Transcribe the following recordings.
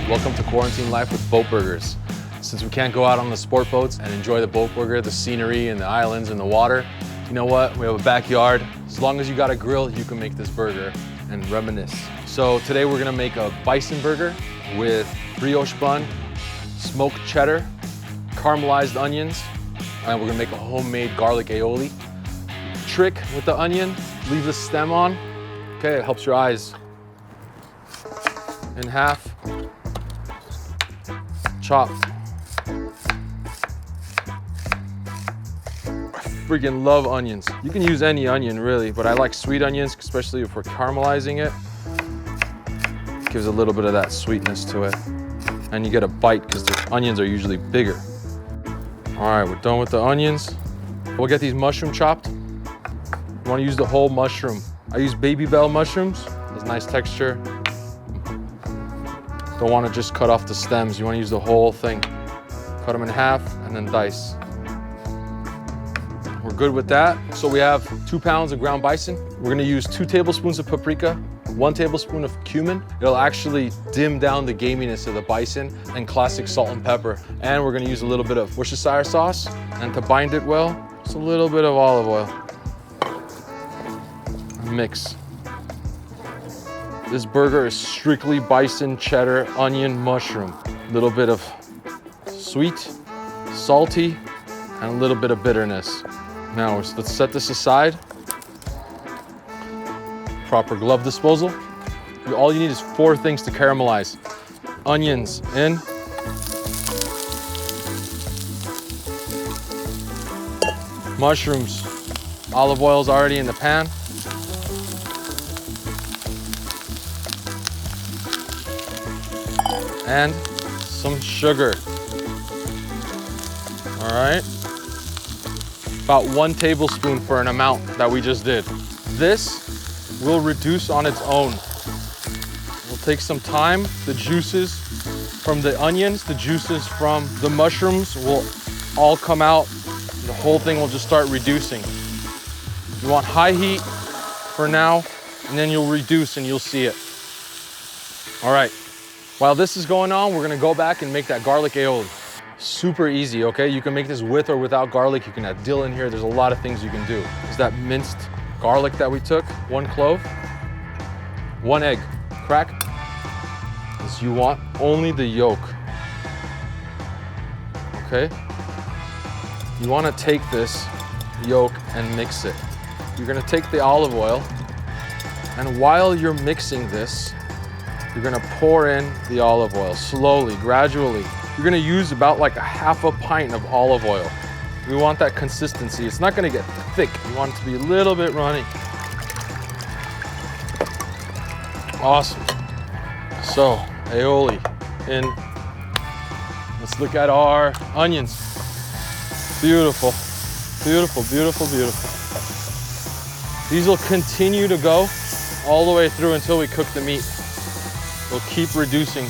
Welcome to Quarantine Life with Boat Burgers. Since we can't go out on the sport boats and enjoy the boat burger, the scenery and the islands and the water, you know what? We have a backyard. As long as you got a grill, you can make this burger and reminisce. So today we're gonna make a bison burger with brioche bun, smoked cheddar, caramelized onions, and we're gonna make a homemade garlic aioli. Trick with the onion, leave the stem on. Okay, it helps your eyes. In half, chop. I freaking love onions. You can use any onion really, but I like sweet onions, especially if we're caramelizing it. It gives a little bit of that sweetness to it. And you get a bite because the onions are usually bigger. All right, we're done with the onions. We'll get these mushroom chopped. You wanna use the whole mushroom. I use baby bell mushrooms. It's nice texture. Don't want to just cut off the stems. You want to use the whole thing. Cut them in half and then dice. We're good with that. So we have 2 pounds of ground bison. We're going to use 2 tablespoons of paprika, 1 tablespoon of cumin. It'll actually dim down the gaminess of the bison, and classic salt and pepper. And we're going to use a little bit of Worcestershire sauce. And to bind it well, just a little bit of olive oil. Mix. This burger is strictly bison, cheddar, onion, mushroom. A little bit of sweet, salty, and a little bit of bitterness. Now let's set this aside. Proper glove disposal. All you need is 4 things to caramelize. Onions in. Mushrooms. Olive oil's already in the pan. And some sugar. All right. About 1 tablespoon for an amount that we just did. This will reduce on its own. It'll take some time. The juices from the onions, the juices from the mushrooms will all come out. The whole thing will just start reducing. You want high heat for now, and then you'll reduce and you'll see it. All right. While this is going on, we're gonna go back and make that garlic aioli. Super easy, okay? You can make this with or without garlic. You can add dill in here. There's a lot of things you can do. Is that minced garlic that we took, 1 clove, 1 egg. Crack. Because you want only the yolk, okay? You wanna take this yolk and mix it. You're gonna take the olive oil, and while you're mixing this, you're gonna pour in the olive oil slowly, gradually. You're gonna use about like a half a pint of olive oil. We want that consistency. It's not gonna get thick. You want it to be a little bit runny. Awesome. So, aioli in. Let's look at our onions. Beautiful, beautiful, beautiful, beautiful. These will continue to go all the way through until we cook the meat. We'll keep reducing.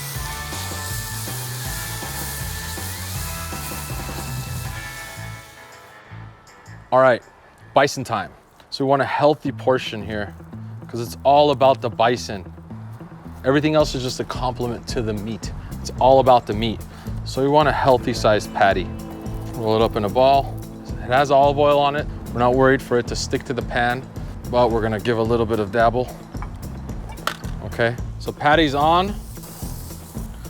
All right, bison time. So we want a healthy portion here because it's all about the bison. Everything else is just a complement to the meat. It's all about the meat. So we want a healthy sized patty. Roll it up in a ball. It has olive oil on it. We're not worried for it to stick to the pan, but we're gonna give a little bit of dabble. Okay. So patty's on.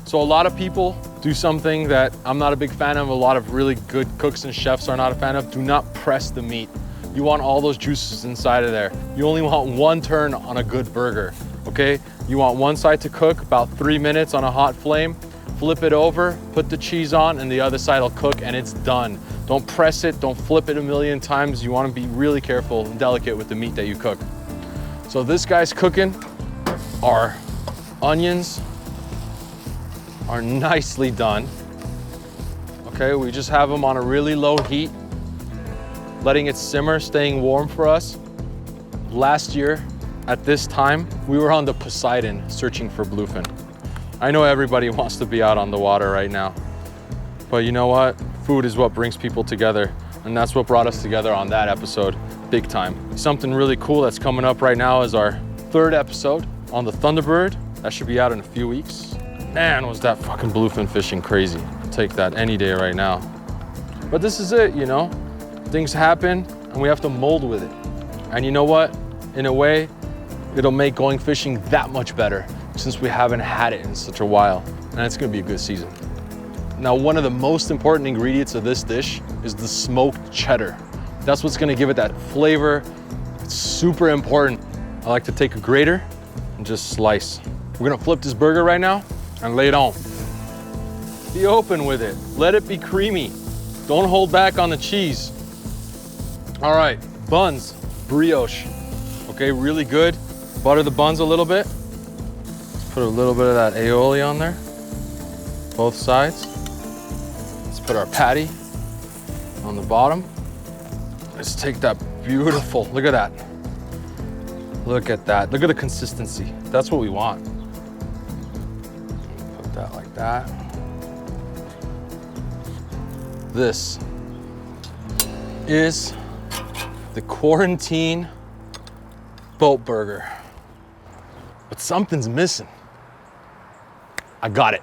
So a lot of people do something that I'm not a big fan of, a lot of really good cooks and chefs are not a fan of. Do not press the meat. You want all those juices inside of there. You only want 1 turn on a good burger, okay? You want one side to cook about 3 minutes on a hot flame, flip it over, put the cheese on, and the other side will cook and it's done. Don't press it, don't flip it a million times. You wanna be really careful and delicate with the meat that you cook. So this guy's cooking. Our onions are nicely done. Okay, we just have them on a really low heat, letting it simmer, staying warm for us. Last year, at this time, we were on the Poseidon searching for bluefin. I know everybody wants to be out on the water right now, but you know what? Food is what brings people together, and that's what brought us together on that episode, big time. Something really cool that's coming up right now is our 3rd episode on the Thunderbird. That should be out in a few weeks. Man, was that fucking bluefin fishing crazy. I'll take that any day right now. But this is it, you know? Things happen and we have to mold with it. And you know what? In a way, it'll make going fishing that much better since we haven't had it in such a while. And it's gonna be a good season. Now, one of the most important ingredients of this dish is the smoked cheddar. That's what's gonna give it that flavor. It's super important. I like to take a grater and just slice. We're gonna flip this burger right now and lay it on. Be open with it. Let it be creamy. Don't hold back on the cheese. All right, buns, brioche. Okay, really good. Butter the buns a little bit. Let's put a little bit of that aioli on there. Both sides. Let's put our patty on the bottom. Let's take that beautiful, look at that. Look at that, look at the consistency. That's what we want. Put that like that. This is the quarantine boat burger. But something's missing. I got it.